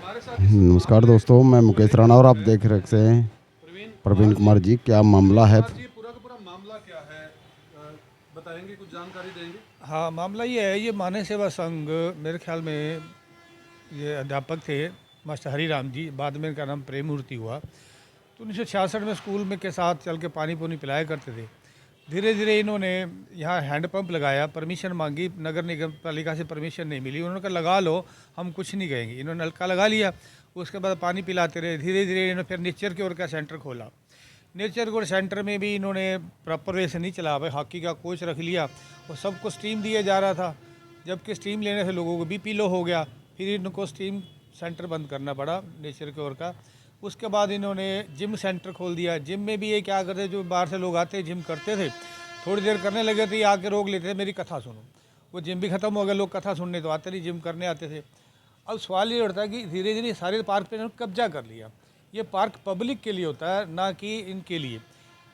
नमस्कार दोस्तों, मैं मुकेश राणा और आप देख रहे हैं प्रवीण कुमार जी। क्या मामला है? जी पूरा का पूरा मामला क्या है, बताएंगे, कुछ जानकारी देंगे? हाँ, मामला ये है, ये मानव सेवा संघ, मेरे ख्याल में ये अध्यापक थे मास्टर हरीराम जी, बाद में इनका नाम प्रेम मूर्ति हुआ। तो 1966 में स्कूल में के साथ चल के पानी पुनी पिलाया करते थे। धीरे धीरे इन्होंने यहाँ हैंडपम्प लगाया, परमिशन मांगी, नगर निगम पालिका से परमिशन नहीं मिली। उन्होंने कहा लगा लो, हम कुछ नहीं कहेंगे। इन्होंने नलका लगा लिया, उसके बाद पानी पिलाते रहे। धीरे धीरे इन्होंने फिर नेचर की ओर का सेंटर खोला। नेचर गोड सेंटर में भी इन्होंने प्रॉपर वे से नहीं चला भाई, हॉकी का कोच रख लिया और सबको स्टीम दिया जा रहा था, जबकि स्टीम लेने से लोगों को बीपी लो हो गया। फिर इनको स्टीम सेंटर बंद करना पड़ा नेचर की ओर का। उसके बाद इन्होंने जिम सेंटर खोल दिया। जिम में भी ये क्या करते, जो बाहर से लोग आते जिम करते थे, थोड़ी देर करने लगे तो ये आके रोक लेते थे, मेरी कथा सुनो। वो जिम भी ख़त्म हो गया, लोग कथा सुनने तो आते नहीं, जिम करने आते थे। अब सवाल ये उठता है कि धीरे धीरे सारे पार्क पे इन्होंने कब्जा कर लिया। ये पार्क पब्लिक के लिए होता है, ना कि इनके लिए।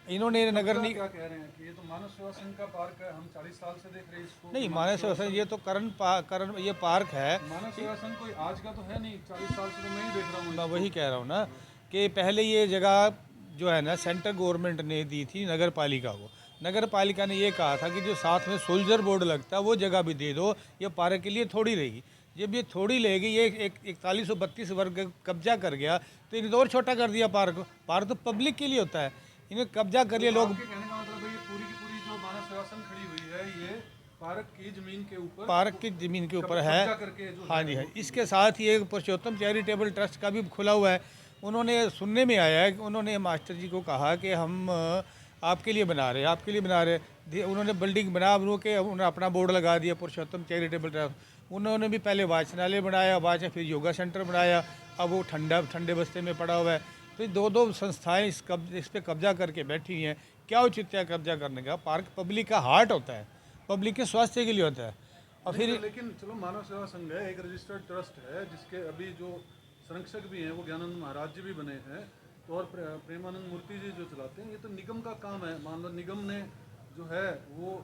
इन्होंने नगर नि क्या कह रहे हैं कि ये तो मानव सेवा संघ का पार्क है, हम 40 साल से देख रहे हैं इसको। नहीं, मानव सेवा संघ ये तो करण ये पार्क है। मानव सेवा संघ कोई आज का तो है नहीं, 40 साल से तो मैं ही देख रहा हूँ। मैं वही कह रहा हूँ ना कि पहले ये जगह जो है ना सेंट्रल गवर्नमेंट ने दी थी नगर पालिका को। नगर पालिका ने ये कहा था कि जो साथ में सोल्जर बोर्ड लगता है वो जगह भी दे दो, ये पार्क के लिए थोड़ी रहेगी। जब ये थोड़ी लेगी, ये 4132 वर्ग कब्जा कर गया, तो इन्हें तो और छोटा कर दिया पार्क। पार्क तो पब्लिक के लिए होता है, इन्हें कब्जा कर लिया लोग। आपके कहने का मतलब है ये पूरी की पूरी जो मानव सेवा संघ खड़ी हुई है, ये पार्क की जमीन के ऊपर, पार्क की ज़मीन के ऊपर है। कब्जा करके जो हाँ जी, है। इसके साथ ही एक पुरुषोत्तम चैरिटेबल ट्रस्ट का भी खुला हुआ है। उन्होंने सुनने में आया है कि उन्होंने मास्टर जी को कहा कि हम आपके लिए बना रहे हैं, आपके लिए बना रहे हैं। उन्होंने बिल्डिंग बना बनो के उन्होंने अपना बोर्ड लगा दिया, पुरुषोत्तम चैरिटेबल ट्रस्ट। उन्होंने भी पहले वाचनालय बनाया, बाद फिर योगा सेंटर बनाया। अब वो ठंडे बस्ते में पड़ा हुआ है। तो ये दो दो संस्थाएं इस पर कब्जा करके बैठी हुई हैं। क्या औचित्य है कब्जा करने का? पार्क पब्लिक का हार्ट होता है, पब्लिक के स्वास्थ्य के लिए होता है। और फिर लेकिन चलो, मानव सेवा संघ है, एक रजिस्टर्ड ट्रस्ट है, जिसके अभी जो संरक्षक भी हैं वो ज्ञानानंद महाराज जी भी बने हैं, तो और प्रेमानंद मूर्ति जी जो चलाते हैं। ये तो निगम का काम है। मान लो निगम ने जो है वो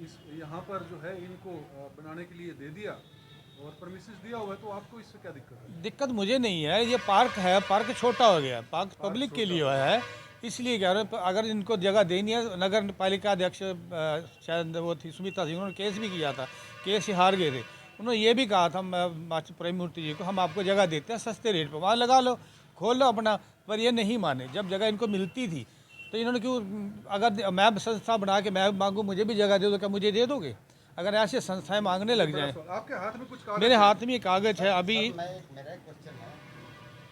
इस यहाँ पर जो है इनको बनाने के लिए दे दिया और परमिशन दिया हुआ है, तो आपको इससे क्या दिक्कत है? दिक्कत मुझे नहीं है, ये पार्क है, पार्क छोटा हो गया, पार्क पब्लिक के लिए है, इसलिए कह रहे हैं। अगर इनको जगह देनी है, नगर पालिका अध्यक्ष शायद वो थी सुमिता सिंह, उन्होंने केस भी किया था, केस ही हार गए थे। उन्होंने ये भी कहा था मास्टर प्रेम मूर्ति जी को, हम आपको जगह देते हैं सस्ते रेट पर, वहाँ लगा लो, खोल लो अपना। पर ये नहीं माने। जब जगह इनको मिलती थी तो इन्होंने क्यों, अगर मैं संस्था बना के मैं मांगूँ मुझे भी जगह दे दो, क्या मुझे दे दोगे? अगर ऐसे संस्थाएं मांगने लग जाएं। आपके हाथ में कुछ कागज मेरे हाथ में ये कागज है अभी। मेरा एक क्वेश्चन है।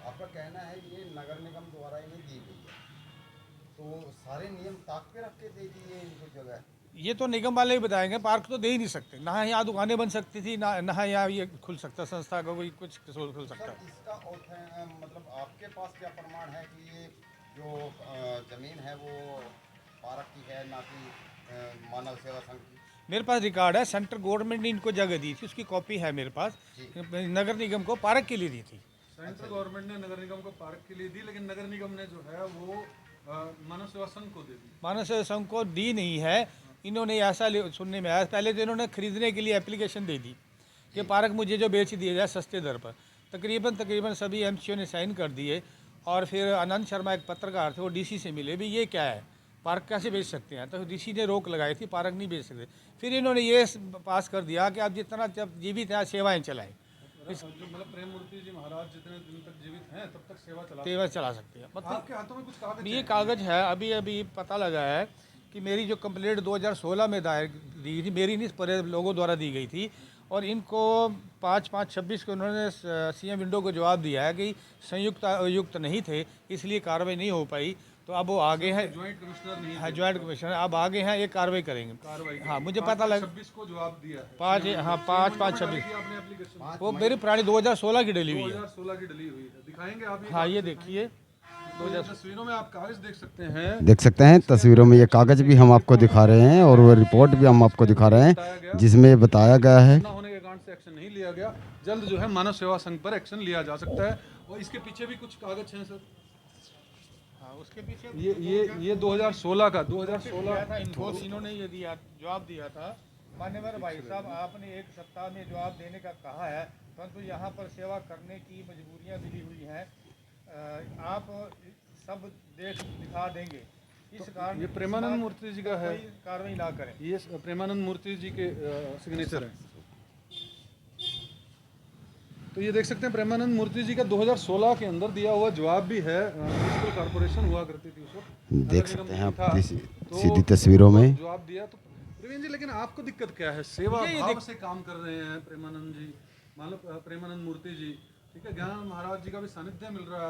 आपका कहना है ये नगर निगम द्वारा इन्हें दी गई है, तो सारे नियम ताक पे रख के दे दिए इनको जगह? ये तो निगम वाले ही बताएंगे, पार्क तो दे ही नहीं सकते। ना यहाँ दुकानें बन सकती थी, ना यहाँ ये खुल सकता, संस्था का कोई कुछ खुल सकता। इसका मतलब आपके पास क्या प्रमाण है कि ये जो जमीन है वो पार्क की है, ना कि मानव सेवा संघ की? मेरे पास रिकॉर्ड है, सेंट्रल गवर्नमेंट ने इनको जगह दी थी, उसकी कॉपी है मेरे पास। नगर निगम को पार्क के लिए दी थी। सेंट्रल गवर्नमेंट ने नगर निगम को पार्क के लिए दी, लेकिन नगर निगम ने जो है वो मानव सेवा संघ को दे दी। मानव सेवा संघ को दी नहीं है। इन्होंने ऐसा सुनने में आया, पहले तो इन्होंने खरीदने के लिए एप्लीकेशन दे दी कि पार्क मुझे जो बेच दिया जाए सस्ते दर पर। तकरीबन सभी एमसीओ ने साइन कर दिए। और फिर आनंद शर्मा एक पत्रकार थे, वो डीसी से मिले, भी ये क्या है, पार्क कैसे बेच सकते हैं? तो डीसी ने रोक लगाई थी, पार्क नहीं बेच सकते। फिर इन्होंने ये पास कर दिया कि आप जितना जब जीवित हैं सेवाएं चलाएं। जो मतलब प्रेम मूर्ति जी महाराज जितने दिन तक जीवित हैं तब तक सेवा चला सकते हैं। मतलब आपके हाथों में कुछ कागज ये कागज है, अभी पता लगा है कि मेरी जो कंप्लेंट 2016 में दायर दी थी, मेरी नहीं, पूरे लोगों द्वारा दी गई थी। और इनको 5/5/26 को उन्होंने सीएम विंडो को जवाब दिया है कि संयुक्त नहीं थे, इसलिए कार्रवाई नहीं हो पाई। तो अब वो आगे हैं, ज्वाइंट कमिश्नर नहीं हाँ ज्वाइंट कमिश्नर अब आगे हैं, ये कार्रवाई करेंगे। हाँ, मुझे पता लगा 26 को जवाब दिया है। 5/5/26 आपने एप्लीकेशन वो मेरी पुरानी 2016 की डली हुई है। 2016 की डली हुई है, दिखाएंगे आप? हाँ, ये देखिए, तस्वीरों में आप कागज देख सकते हैं तस्वीरों में ये कागज भी हम आपको दिखा रहे हैं और वो रिपोर्ट भी हम आपको दिखा रहे हैं, जिसमें बताया गया है न होने के कारण से एक्शन नहीं लिया गया। जल्द जो है मानव सेवा संघ पर एक्शन लिया जा सकता है। और इसके पीछे भी कुछ कागज हैं सर। हाँ, उसके पीछे ये 2016 का 2016 इन्फोर्स इन्होंने ये दिया, जवाब दिया था, मान्यवर भाई साहब आपने 1 सप्ताह में जवाब देने का कहा है, परंतु यहाँ पर सेवा करने की मजबूरियाँ मिली हुई हैं। आप सब देख दिखा देंगे, इस कारण ये प्रेमानंद मूर्ति जी का है, कोई कार्रवाई ना करें। ये प्रेमानंद मूर्ति जी के सिग्नेचर हैं। तो ये देख सकते हैं प्रेमानंद मूर्ति जी का 2016 के अंदर दिया हुआ जवाब भी है। म्युनिसिपल कॉर्पोरेशन हुआ करती थी उस वक्त, देख सकते हैं आप था। सीधी तस्वीरों में। जवाब दिया। तो प्रवीण जी, लेकिन आपको दिक्कत क्या है? सेवा भाव से काम कर रहे हैं प्रेमानंद जी, मान लो प्रेमानंद मूर्ति जी, ठीक है, ज्ञानानंद महाराज जी का भी सानिध्य मिल रहा है,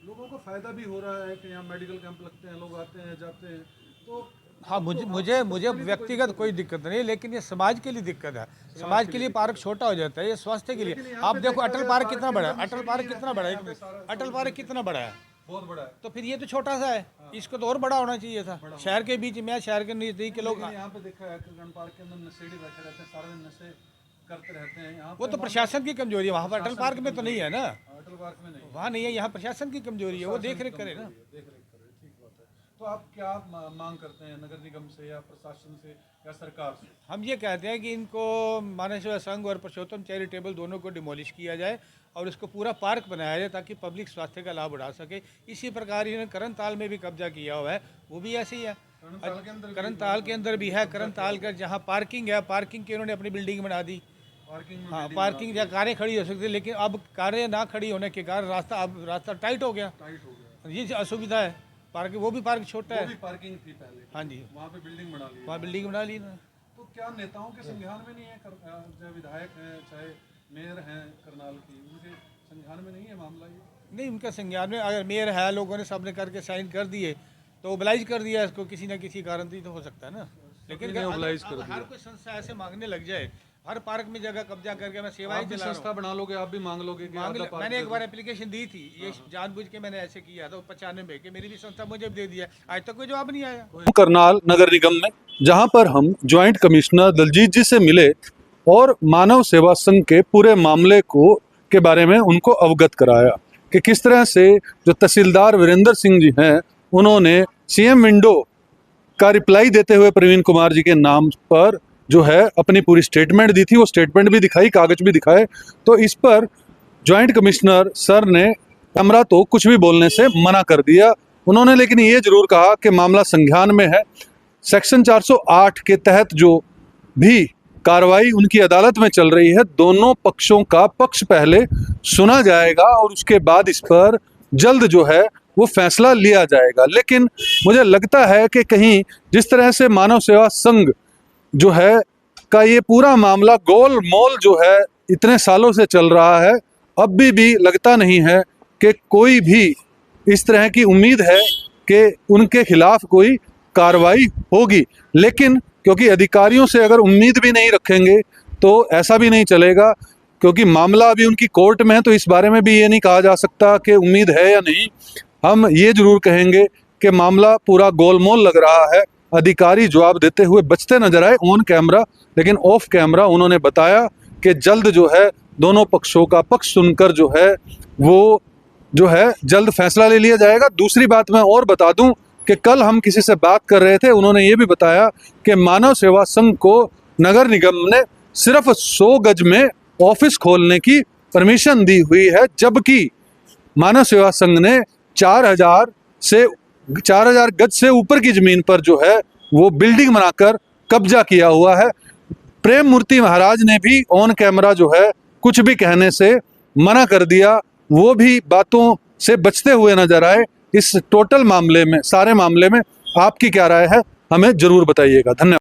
लोगों को फायदा भी हो रहा है कि यहाँ मेडिकल कैंप लगते हैं, लोग आते हैं जाते हैं। तो हाँ, मुझे व्यक्तिगत कोई दिक्कत नहीं, लेकिन ये समाज के लिए दिक्कत है। समाज के लिए पार्क छोटा हो जाता है, ये स्वास्थ्य के लिए। आप देखो अटल पार्क कितना बड़ा है, अटल पार्क कितना बड़ा है, अटल पार्क कितना बड़ा है, बहुत बड़ा है। तो फिर ये तो छोटा सा है, इसको तो और बड़ा होना चाहिए था। शहर के बीच में, शहर के नजदीक के लोग, यहाँ पे देखा है कि पार्क के अंदर नशेड़ी बैठे रहते हैं, सारे दिन नशे करते रहते हैं। यहाँ वो तो प्रशासन की कमजोरी है, वहाँ पर अटल पार्क में तो नहीं है ना, अटल पार्क में नहीं, वहाँ नहीं है, यहाँ प्रशासन की कमजोरी है, वो देख रेख करे ना। देख रेख करे, ठीक बात है। तो आप क्या मांग करते हैं नगर निगम से या प्रशासन से या सरकार से? हम ये कहते हैं कि इनको मानव सेवा संघ और पुरुषोत्तम चैरिटेबल दोनों को डिमोलिश किया जाए और इसको पूरा पार्क बनाया जाए ताकि पब्लिक स्वास्थ्य का लाभ उठा सके। इसी प्रकार इन्होंने करण ताल में भी कब्जा किया हुआ है, वो भी ऐसे ही है। करण ताल के अंदर भी है, करण ताल का जहाँ पार्किंग है, पार्किंग की उन्होंने अपनी बिल्डिंग बना दी। पार्किंग में हाँ, पार्किंग जहाँ कारें खड़ी हो सकती, लेकिन अब कारें ना खड़ी होने के कारण रास्ता टाइट हो गया, टाइट हो गया। ये असुविधा है। पार्क वो भी पार्क छोटा वो है, भी पार्किंग थी पहले, हाँ जी, वहाँ पे बिल्डिंग बना ली। वहाँ बिल्डिंग बना ली ना। तो क्या नेताओं के संज्ञान में नहीं है, चाहे विधायक हैं चाहे मेयर हैं करनाल की, उनके संज्ञान में नहीं है मामला ये? नहीं, उनका संज्ञान में अगर मेयर है, लोगों ने सबने करके साइन कर दिए तो ओबलाइज कर दिया इसको, किसी न किसी कारण से तो हो सकता है ना। लेकिन हर कोई संस्था ऐसे मांगने लग जाए, हर पार्क में जगह कब्जा करके मैं सेवाएं दिला रहा हूं। संस्था बना लोगे, आप भी मांग लोगे कि आधा पार्क मैंने एक बार एप्लीकेशन दी थी, ये जानबूझ के मैंने ऐसे किया था 95 में कि मेरी भी संस्था मुझे भी दे दिया, आज तक कोई जवाब नहीं आया। करनाल नगर निगम में, जहां पर हम ज्वाइंट कमिश्नर दलजीत जी से मिले और मानव सेवा संघ के पूरे मामले के बारे में उनको अवगत कराया कि किस तरह से जो तहसीलदार वीरेंद्र सिंह जी हैं, उन्होंने सीएम विंडो का रिप्लाई देते हुए प्रवीण कुमार जी के नाम पर जो है अपनी पूरी स्टेटमेंट दी थी। वो स्टेटमेंट भी दिखाई, कागज भी दिखाए। तो इस पर ज्वाइंट कमिश्नर सर ने कैमरा तो कुछ भी बोलने से मना कर दिया। उन्होंने लेकिन ये जरूर कहा कि मामला संज्ञान में है, सेक्शन 408 के तहत जो भी कार्रवाई उनकी अदालत में चल रही है, दोनों पक्षों का पक्ष पहले सुना जाएगा और उसके बाद इस पर जल्द जो है वो फैसला लिया जाएगा। लेकिन मुझे लगता है कि कहीं जिस तरह से मानव सेवा संघ जो है का ये पूरा मामला गोल मोल जो है इतने सालों से चल रहा है, अब भी लगता नहीं है कि कोई भी इस तरह की उम्मीद है कि उनके खिलाफ कोई कार्रवाई होगी। लेकिन क्योंकि अधिकारियों से अगर उम्मीद भी नहीं रखेंगे तो ऐसा भी नहीं चलेगा, क्योंकि मामला अभी उनकी कोर्ट में है। तो इस बारे में भी ये नहीं कहा जा सकता कि उम्मीद है या नहीं। हम ये जरूर कहेंगे कि मामला पूरा गोलमोल लग रहा है। अधिकारी जवाब देते हुए बचते नजर आए ऑन कैमरा, लेकिन ऑफ कैमरा उन्होंने बताया कि जल्द जो है दोनों पक्षों का पक्ष सुनकर जो है वो जो है जल्द फैसला ले लिया जाएगा। दूसरी बात मैं और बता दूं कि कल हम किसी से बात कर रहे थे, उन्होंने ये भी बताया कि मानव सेवा संघ को नगर निगम ने सिर्फ 100 गज में ऑफिस खोलने की परमिशन दी हुई है, जबकि मानव सेवा संघ ने 4000 गज से ऊपर की जमीन पर जो है वो बिल्डिंग बनाकर कब्जा किया हुआ है। प्रेम मूर्ति महाराज ने भी ऑन कैमरा जो है कुछ भी कहने से मना कर दिया, वो भी बातों से बचते हुए नजर आए। इस टोटल मामले में, सारे मामले में आपकी क्या राय है, हमें जरूर बताइएगा। धन्यवाद।